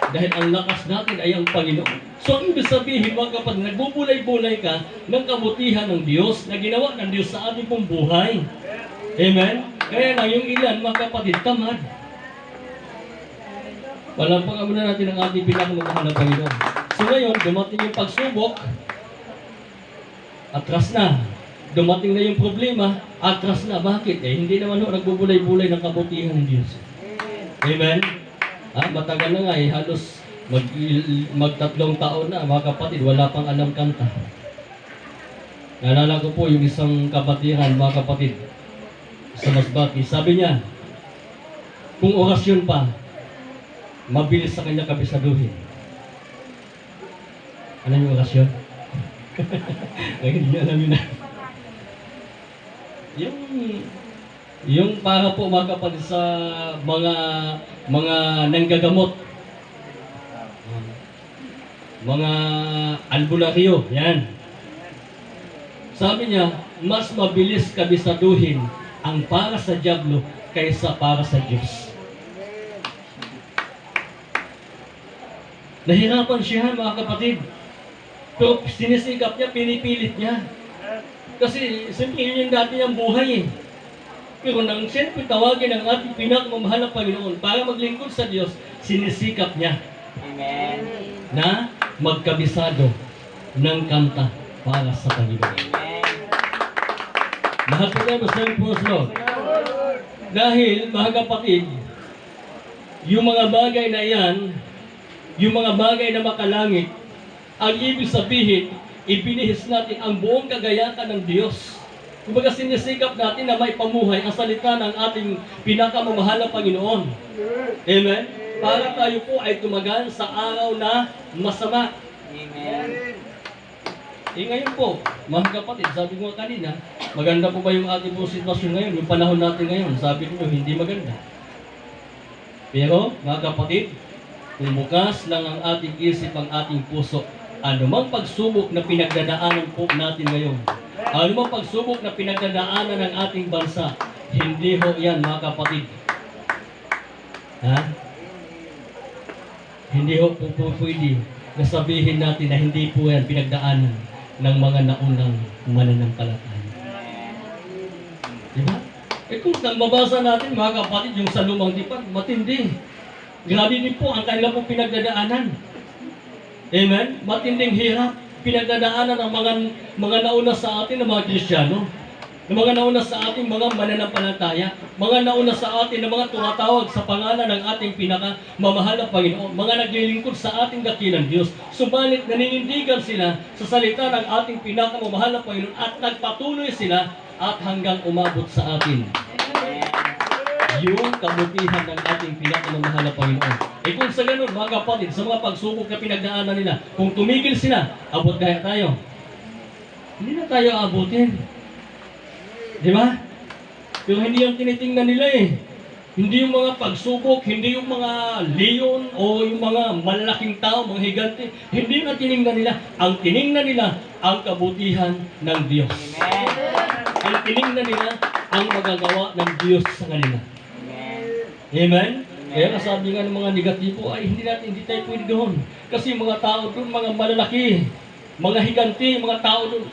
dahil ang lakas natin ay ang Panginoon. So, ang ibig sabihin, mga kapatid, nagbubulay-bulay ka ng kabutihan ng Diyos na ginawa ng Diyos sa ating pong buhay. Amen? Kaya lang, yung ilan, mga kapatid, tamad. Palampakan muna natin ang ating pinakamamahal na Panginoon. So ngayon, dumating yung pagsubok, atras na. Dumating na yung problema, atras na. Bakit? Hindi naman ho nagbubulay-bulay ng kabutihan ng Diyos. Amen? Matagal na nga halos magtatlong taon na, mga kapatid, wala pang alam kanta. Naalala ko po yung isang kabatiran, mga kapatid, sa Masbati. Sabi niya, kung orasyon pa, mabilis sa kanya kabisaduhin. Ano yung orasyon? Hindi niya alam yun na. Yung para po, mga kapatid, sa mga nanggagamot, mga albularyo, yan. Sabi niya, mas mabilis kabisaduhin ang para sa dyablo kaysa para sa Diyos. Nahirapan siya, mga kapatid. Pero sinisikap niya, pinipilit niya. Kasi siyempre yun yung dati niyang buhay eh. Pero nang siyempre tawagin ang ating pinakamamahal na Panginoon para maglingkod sa Diyos, sinisikap niya Amen. na magkabisado ng kanta para sa Panginoon. Amen. Lahat po tayo sa Lord. Dahil, mga kapatid, yung mga bagay na yan, yung mga bagay na makalangit, ang ibig sabihin, ibinihis natin ang buong kagayakan ng Diyos. Kumbaga sinisikap natin na may pamuhay ang salita ng ating pinakamamahal na Panginoon. Amen? Para tayo po ay tumagal sa araw na masama. Amen. Ngayon po, mga kapatid, sabi ko kanina, maganda po ba yung ating po sitwasyon ngayon? Yung panahon natin ngayon, sabi niyo hindi maganda. Pero, mga kapatid, kung bukas lang ang ating isip, ang ating puso, anumang pagsubok na pinagdadaanan po natin ngayon, anumang pagsubok na pinagdadaanan ng ating bansa, hindi ho yan, mga kapatid. Hindi ho po pwede na sabihin natin na hindi po yan pinagdaanan ng mga naunang mananampalataya. Diba? Kung mabasa natin, mga kapatid, yung sa lumang tipan, matindi. Grabe din po ang kanila pong pinagdadaanan. Amen? Matinding hirap. Pinagdadaanan ng mga nauna sa atin ng mga Kristiyano. Ng mga nauna sa ating mga mananampalataya. Mga nauna sa atin ng mga tumatawag sa pangalan ng ating pinakamamahal na Panginoon. Mga naglilingkod sa ating dakilang Diyos. Subalit naninindigan sila sa salita ng ating pinakamamahal na Panginoon at nagpatuloy sila at hanggang umabot sa atin yung kabutihan ng ating pinakamamahal na Panginoon. Kung sa ganun, mga kapatid, sa mga pagsubok na pinagdaanan nila, kung tumigil sila, abot kaya tayo. Hindi na tayo abutin. Di ba? Pero hindi yung tinitingnan nila eh. Hindi yung mga pagsubok, hindi yung mga leon o yung mga malalaking tao, mga higante. Hindi na tiningnan nila. Ang tiningnan nila, ang kabutihan ng Diyos. Amen. Ang tiningnan nila, ang magagawa ng Diyos sa kanila. Amen? Kaya kasabi nga ng mga negatibo, ay hindi tayo pwede doon. Kasi mga tao doon, mga malalaki, mga higanti, mga tao doon,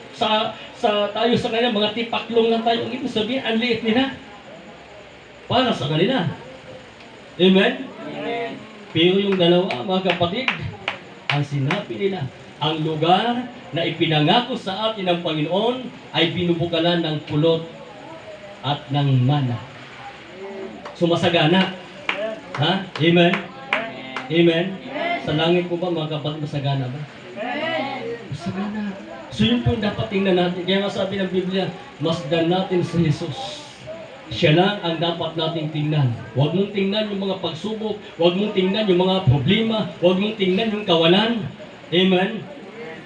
tayo sa kanila, mga tipaklong lang tayo. Ang ibig sabihin, ang liit nila. Para sa kanila. Amen? Amen. Pero yung dalawa, mga kapatid, ang sinabi nila, ang lugar na ipinangako sa atin ng Panginoon ay binubukalan ng pulot at ng mana. Sumasagana. Ha? Amen? Amen? Sa langit po ba, mga kapatid, masagana ba? Masagana. So yun po yung dapat tingnan natin. Kaya nga sabi ng Biblia, masdan natin sa Jesus. Siya lang ang dapat nating tingnan. Huwag mong tingnan yung mga pagsubok, huwag mong tingnan yung mga problema, huwag mong tingnan yung kawalan. Amen?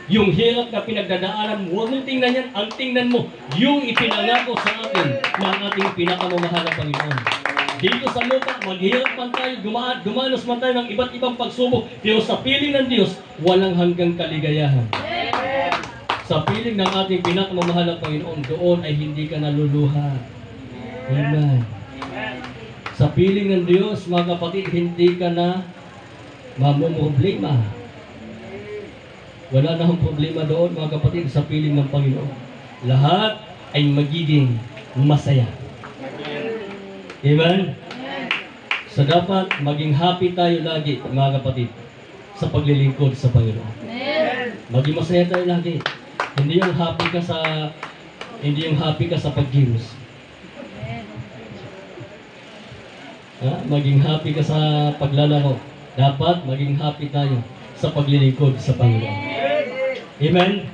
Yung hirap na pinagdadaanan mo, huwag mong tingnan yan. Ang tingnan mo, yung ipinangako sa atin ng ating pinakamamahal na Panginoon. Dito sa lupa, maghirap man tayo, dumanos man tayo ng iba't ibang pagsubok, pero sa piling ng Diyos, walang hanggang kaligayahan. Sa piling ng ating pinakamamahal na Panginoon, doon ay hindi ka naluluha. Amen. Sa piling ng Diyos, mga kapatid, hindi ka na mamumroblema. Wala na akong problema doon, mga kapatid, sa piling ng Panginoon. Lahat ay magiging masaya. Amen? So dapat maging happy tayo lagi, mga kapatid, sa paglilingkod sa Panginoon. Maging masaya tayo lagi. Hindi yung happy ka sa pagkilos. Maging happy ka sa paglalaro. Dapat maging happy tayo sa paglilingkod sa Panginoon. Amen?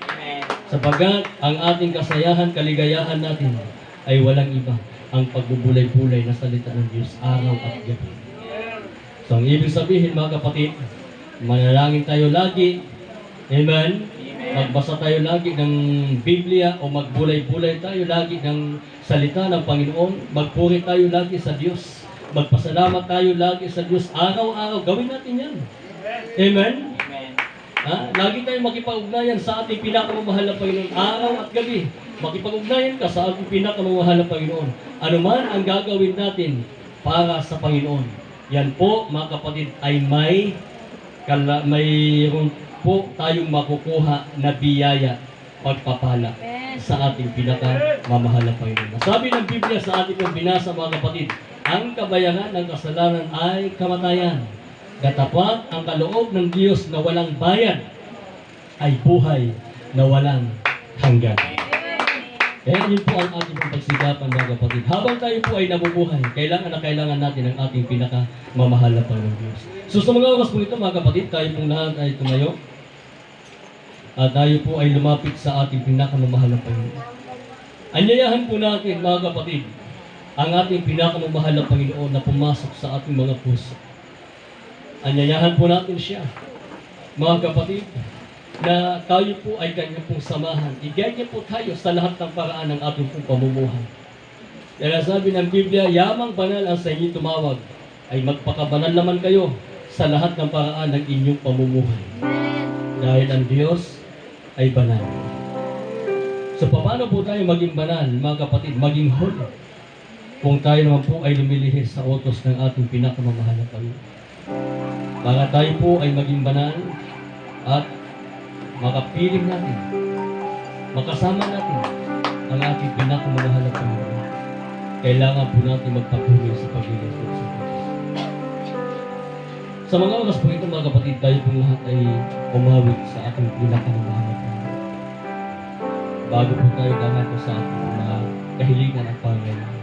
Sapagkat ang ating kasayahan, kaligayahan natin ay walang iba, ang pagbubulay-bulay na salita ng Diyos araw at gabi. So ang ibig sabihin, mga kapatid, manalangin tayo lagi. Amen? Magbasa tayo lagi ng Biblia o magbulay-bulay tayo lagi ng salita ng Panginoon. Magpuri tayo lagi sa Diyos. Magpasalamat tayo lagi sa Diyos araw-araw. Gawin natin yan. Amen? Lagi tayong makipag-ugnayan sa ating pinakamamahal na Panginoon araw at gabi. Makipag-ugnayan ka sa ating pinakamamahal na Panginoon. Ano man ang gagawin natin para sa Panginoon. Yan po, mga kapatid, ay mayroon po tayong makukuha na biyaya, pagpapala sa ating pinakamamahal na Panginoon. Sabi ng Biblia sa ating pong binasa, mga kapatid, ang kabayaran ng kasalanan ay kamatayan. Katapat ang kaloob ng Diyos na walang bayad ay buhay na walang hanggan. Kaya yun po ang ating pagsikapan, mga kapatid. Habang tayo po ay nabubuhay, kailangan natin ang ating pinakamamahal na Panginoon Diyos. So sa mga oras po ito, mga kapatid, tayo pong lahat ay tumayo. At tayo po ay lumapit sa ating pinakamamahal na Panginoon. Anyayahan po natin, mga kapatid, ang ating pinakamamahal na Panginoon na pumasok sa ating mga puso. Anyayahan po natin siya, mga kapatid, na tayo po ay ganyan pong samahan. Iganyan po tayo sa lahat ng paraan ng ating pong pamumuhay. Kaya sabi ng Biblia, yamang banal ang sa inyo tumawag, ay magpakabanal naman kayo sa lahat ng paraan ng inyong pamumuhay. Dahil ang Diyos ay banal. So paano po tayo maging banal, mga kapatid, maging holy? Kung tayo naman po ay lumilihis sa utos ng ating pinakamamahal na Panginoon. Para tayo po ay maging banal at makapiling natin, makasama natin ang ating pinakamamahal na Panginoon. Kailangan po natin magpatuloy sa paglilingkod sa Diyos. Sa mga oras po ito, mga kapatid, tayo pong lahat ay umawit sa ating pinakamamahal na Panginoon. Bago po tayo dangako sa ating mga kahilingan at pangailangan.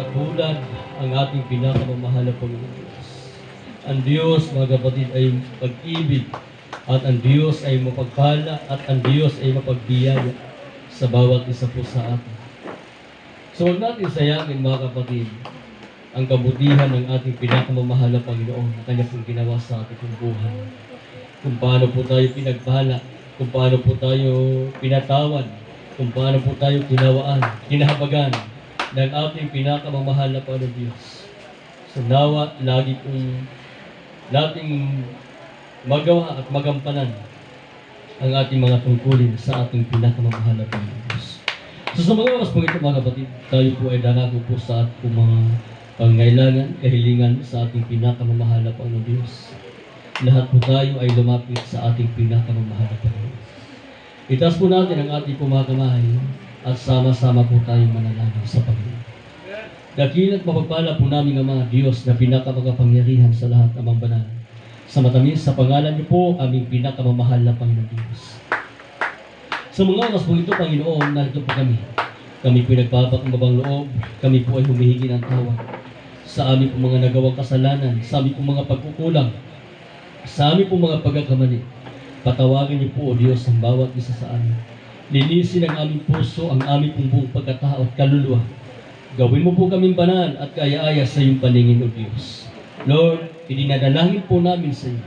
katulad ang ating pinakamamahal na Panginoon Diyos. Ang Diyos, mga kapatid, ay pag-ibig at ang Diyos ay mapagpala at ang Diyos ay mapagbiyaya sa bawat isa po sa atin. So huwag natin sayangin, mga kapatid, ang kabutihan ng ating pinakamamahal na Panginoon na Kanya pong ginawa sa ating buhay. Kung paano po tayo pinagpala, kung paano po tayo pinatawad, kung paano po tayo kinawaan, kinahabagan ng ating pinakamamahal na Panginoon Diyos. So nawa, lagi kong nating magawa at magampanan ang ating mga tungkulin sa ating pinakamamahal na Panginoon Diyos. So sa mga oras po ito, mga kapatid, tayo po ay darako po sa ating mga pangailangan, kahilingan sa ating pinakamamahal na Panginoon Diyos. Lahat po tayo ay lumapit sa ating pinakamamahal na Panginoon. Itaas po natin ang ating pumakamay at sama-sama po tayong manalangin sa Panginoon. Dakila't mapagpala po namin Ama, Diyos na pinakamakapangyarihan sa lahat amang banal. Sa matamis, sa pangalan niyo po, aming pinakamamahal na Panginoon Diyos. Sa mga oras po ito, Panginoon, narito po kami. Kami po nagpapakumbabang loob, kami po ay humihingi ng tawad sa aming po mga nagawang kasalanan, sa aming po mga pagkukulang, sa aming po mga pagkakamali. Patawagan niyo po, O Diyos, ang bawat isa sa amin. Linisin ang aming puso, ang aming pong buong pagkatao at kaluluwa. Gawin mo po kaming banal at kaya-aya sa iyong paningin, O Diyos. Lord, idinadalangin po namin sa iyo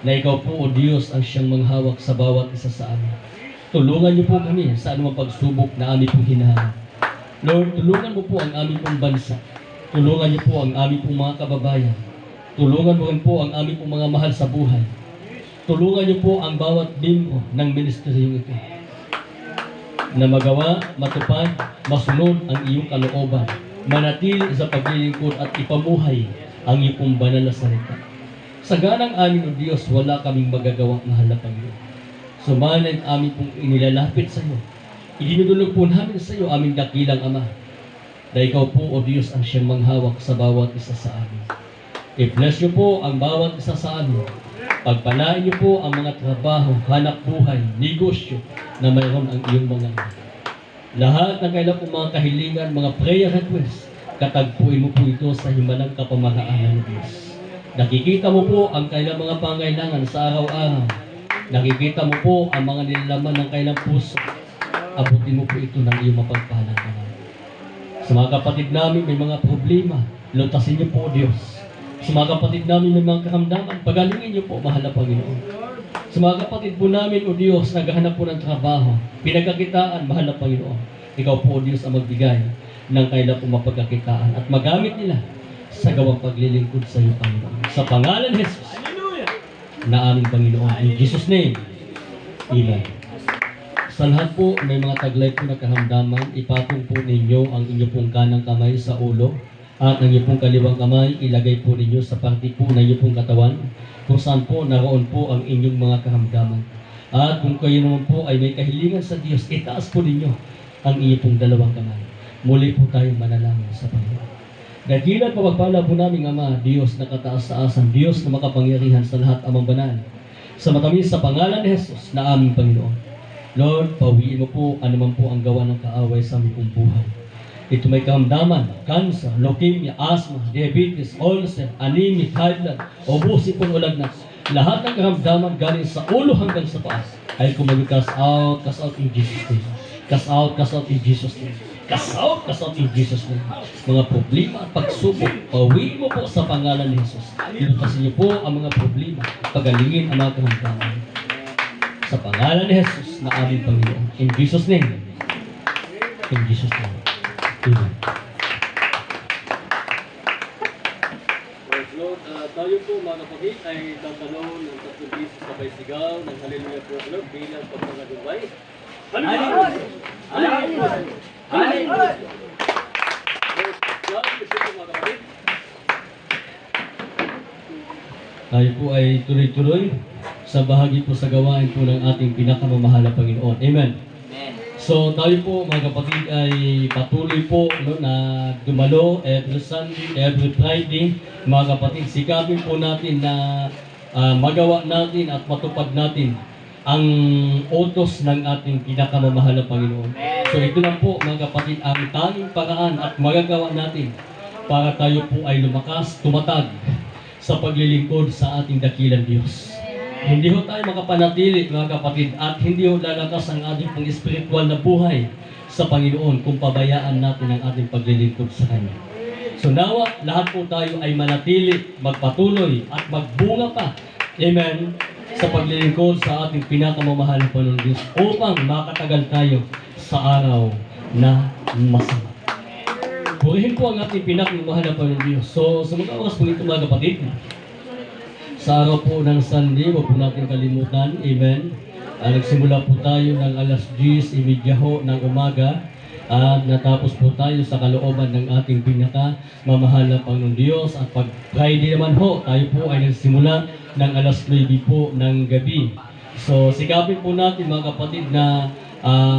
na ikaw po, O Diyos, ang siyang manghawak sa bawat isa sa amin. Tulungan niyo po kami sa anumang pagsubok na aming pong hinaharap. Lord, tulungan mo po ang aming pong bansa. Tulungan niyo po ang aming pong mga kababayan. Tulungan mo rin po ang aming pong mga mahal sa buhay. Tulungan niyo po ang bawat miyembro ng ministeryong ito na magawa, matupad, masunod ang iyong kalooban, manatili sa paglilingkod at ipamuhay ang iyong pong banal na salita. Sa ganang amin, O Diyos, wala kaming magagawang mahal na Panginoon. Sumanan amin pong inilalapit sa iyo. Idinudulog po namin sa iyo aming dakilang Ama, na ikaw po, O Diyos, ang siyang manghawak sa bawat isa sa amin. I-bless niyo po ang bawat isa sa amin. Pagpalain niyo po ang mga trabaho, hanap buhay, negosyo na mayroon ang iyong mga anak. Lahat ng kailang pong mga kahilingan, mga prayer requests, katagpuin mo po ito sa himalang kapamahaan ng Diyos. Nakikita mo po ang kailang mga pangailangan sa araw-araw. Nakikita mo po ang mga nilalaman ng kailang puso. Abutin mo po ito ng iyong mapagpahalang Ama. Sa mga kapatid namin may mga problema, lutasin niyo po, Diyos. Sa mga kapatid namin may mga karamdaman, pagalingin niyo po, mahal na Panginoon. Sa mga kapatid po namin, O Diyos, naghahanap po ng trabaho, pinagkakitaan, mahal na Panginoon. Ikaw po, O Diyos, ang magbigay ng kailang pong mapagkakitaan at magamit nila sa gawang paglilingkod sa iyo, Panginoon. Sa pangalan ni Jesus, na aming Panginoon. In Jesus' name, Amen. Sa lahat po, may mga taglay po na karamdaman, ipatong po ninyo ang inyong pong kanang kamay sa ulo at ang inyong pong kaliwang kamay, ilagay po ninyo sa parte po na inyong pong katawan kung saan po naroon po ang inyong mga karamdaman. At kung kayo naman po ay may kahilingan sa Diyos, itaas po ninyo ang inyong pong dalawang kamay. Muli po tayong manalangin sa Panginoon. Dakilat pagpapala po namin Ama, Diyos na kataas-taasan, Diyos na makapangyarihan sa lahat amang banal. Sa matamis sa pangalan ni Jesus na aming Panginoon. Lord, pawiin mo po anuman po ang gawa ng kaaway sa aming pong buhay. Ito may karamdaman, cancer, leukemia, asthma, diabetes, ulcer, anemia, high blood, obusi pong ulagnas. Lahat ng karamdaman galing sa ulo hanggang sa taas ay cast out in Jesus' name. Cast out in Jesus' name. Cast out in Jesus' name. Mga problema at pagsubok, pawiin mo po sa pangalan ni Jesus. Ilutasin niyo po ang mga problema, pagalingin ang mga karamdaman. Sa pangalan ni Jesus na aming Panginoon. In Jesus' name. In Jesus' name. Amen. Praise Lord. Tayo po mga kapatid ay tatanong ng 3 beses sabay sigaw ng Hallelujah po Lord bilang pagpagadumbay. Hallelujah! Hallelujah! Hallelujah! Tayo po ay tuloy-tuloy sa bahagi po sa gawain po ng ating pinakamamahal na Panginoon. Amen. Amen. So tayo po mga kapatid ay patuloy po na dumalo every Sunday, every Friday. Mga kapatid, sikapin po natin na magawa natin at matupad natin ang utos ng ating pinakamamahal na Panginoon. Amen. So ito lang po mga kapatid ang tanging paraan at magagawa natin para tayo po ay lumakas, tumatag sa paglilingkod sa ating dakilang Diyos. Hindi ho tayo makapanatili mga kapatid at hindi ho lalakas ang ating pang espiritual na buhay sa Panginoon kung pabayaan natin ang ating paglilingkod sa Kanya. So nawa, lahat po tayo ay manatili, magpatuloy at magbunga pa. Amen. Sa paglilingkod sa ating pinakamamahal na Panginoon Diyos upang makatagal tayo sa araw na masama. Purihin po ang ating pinakamamahal na Panginoon Diyos. So sa mga oras po ito mga kapatid, sa araw po ng Sunday, huwag po natin kalimutan. Amen. Nagsimula po tayo ng alas 10:30 ho ng umaga. At natapos po tayo sa kalooban ng ating pinakamamahal na Panginoon Diyos. At pag Friday naman ho, tayo po ay nagsimula ng alas 9 po ng gabi. So sikapin po natin mga kapatid na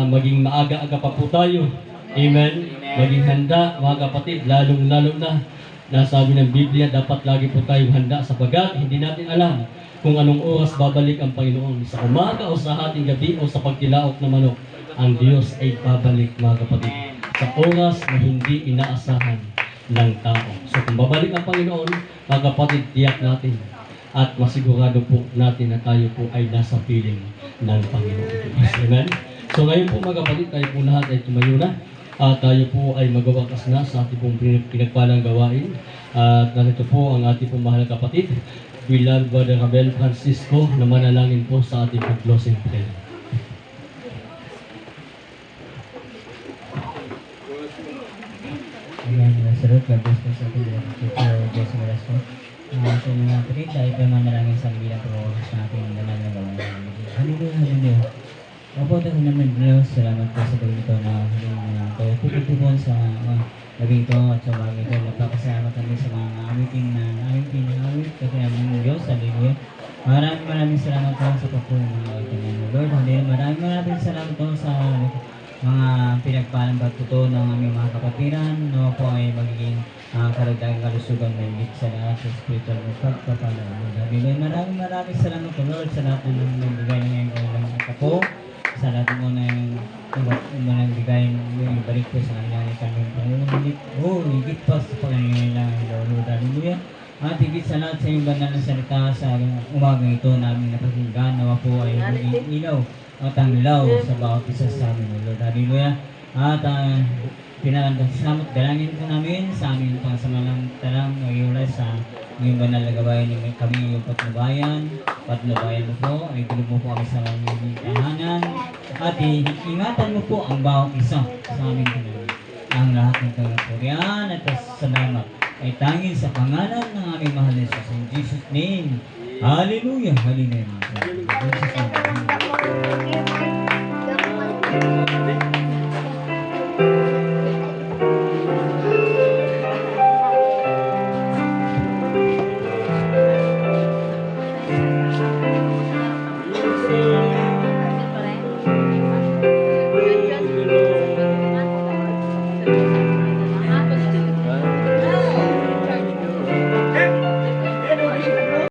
maging maaga-aga pa po tayo. Amen. Maging handa mga kapatid, lalong-lalo na nasabi ng Biblia, dapat lagi po tayong handa sapagkat hindi natin alam kung anong oras babalik ang Panginoon. Sa umaga o sa hating gabi o sa pagtilaok na manok, ang Diyos ay babalik mga kapatid sa oras na hindi inaasahan ng tao. So kung babalik ang Panginoon, mga kapatid, tiyak natin at masigurado po natin na tayo po ay nasa piling ng Panginoon. Amen? So ngayon po mga kapatid, tayo po lahat ay tumayo na. At tayo po ay magawakas na sa ating pong pinagpalang gawain. At narito po ang ating pong mahal na kapatid, Beloved Brother Abel Francisco, na manalangin po sa ating pong closing prayer. Ayan, salamat. God bless po sa ating future Diyos ng Velasco. Sa mga kapatid, tayo po manalangin sa bilang pag-uusap sa ating banal na gawain. Hallelujah, hallelujah. Opo, tayo naman Diyos, salamat po sa gawin ito na tayo puputupon sa gabi ito at sa bagay ito. Nagpapasalamat kami sa mga awitin na aming pinangawit. Kasi aming Diyos, hallelujah. Maraming salamat po sa pagpulong ng awitin ng Lord. Hallelujah. Maraming salamat po sa mga pinagpalang pagtuto ng aming mga kapatiran. No po ay magiging karagdagang kalusugan na higit sa lahat sa spiritual na pagpapala. Hallelujah. Maraming salamat po Lord sa lahat ng nagbigay ng kanilang kapo. Sa lahat mo na yung bigay yung balik ko sa kanila ni kanyang Panginoon. Higit pa sa pangangailangan Lord. Hallelujah. At higit sa lahat sa iyong banal na salita sa umaga ito namin napakinggan. Nawa po ay maging ilaw at ang ilaw sa bawat isa sa amin Lord. Hallelujah. At pinalamat dalangin po namin sa aming pangsamalang talang mag-iulay sa ngayong banal na gawain ng kami yung patnubayan mo po, ay tulog mo po kami sa aming tahanan at ingatan mo po ang bawat isa sa aming tahanan. Ang lahat ng kagapurian at salamat ay tanging sa pangalan ng aming mahal na Jesus. In Jesus' name, hallelujah, hallelujah. In Jesus' name.